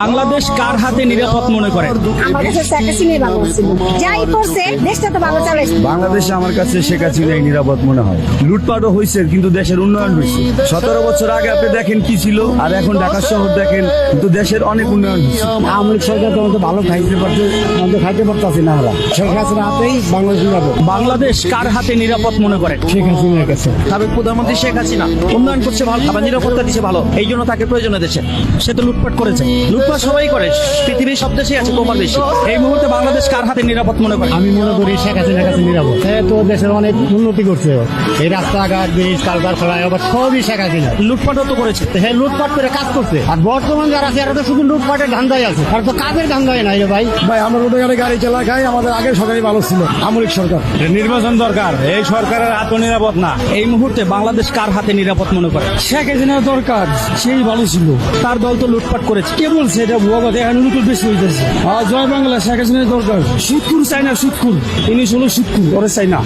বাংলাদেশ কার হাতে নিরাপদ মনে করেন? আমার কাছে শেখ হাসিনাই ভালো ছিল। যাই করছে দেশটা তো ভালো চালাইছে। বাংলাদেশে আমার কাছে শেখ হাসিনাই নিরাপদ মনে হয়। লুটপাটও হয়েছে কিন্তু দেশের উন্নয়ন হয়েছে। 17 বছর আগে আপনি দেখেন কি ছিল আর এখন ঢাকা শহর দেখেন, কিন্তু দেশের অনেক উন্নয়ন হয়েছে। আওয়ামী লীগ সরকার তো ভালো খাইতে পারছে, আমরা খাইতে পারতাছি না। আমরা শেখ হাসিনার হাতেই বাংলাদেশ নিরাপদ। বাংলাদেশ কার হাতে নিরাপদ মনে করেন? শেখ হাসিনার কাছে। সাবেক প্রধানমন্ত্রী শেখ হাসিনা উন্নয়ন করছে ভালো, আবার নিরাপত্তা দিচ্ছে ভালো, এই জন্য তাকে প্রয়োজন দেশে। সে তো লুটপাট করেছে, লুটপাট সবাই করে, পৃথিবীর সব দেশেই আছে, কমার বেশি। এই মুহূর্তে বাংলাদেশ কার হাতে নিরাপদ মনে করেন? আমি মনে করি শেখ হাসিনার কাছে নিরাপদ। সে তো দেশের অনেক উন্নতি করছে, এই রাস্তাঘাট, ব্রিজ, কালকারখানা, আবার সবই শেখ হাসিনা। লুটপাটও তো করেছে। সে লুটপাট করে কাজ করছে, আর বর্তমান যারা আছে এরা তো শুধু লুটপাটের ধান্দায় আছে, আর তো কাজের ধান্দায় নাই রে ভাই। ভাই আমরা রোডে গাড়ি চালা খাই, আমাদের আগের সরকারই ভালো ছিল, আওয়ামী লীগ সরকার। নির্বাচন দরকার, এই সরকারের হাতে নিরাপদ না। এই মুহূর্তে বাংলাদেশ কার হাতে নিরাপদ মনে করেন? শেখ হাসিনার দরকার, সেই ভালো ছিল। তার দল তো লুটপাট করেছে। কে বলছে এটা ভুয়া কথা? এখন লুটুর বেশি হইতেছে। জয় বাংলা, শেখ হাসিনার দরকার। সুৎকুর চাই না, সুৎকুর। তিনি ষোলো সুৎকুর, ওরে চাই না।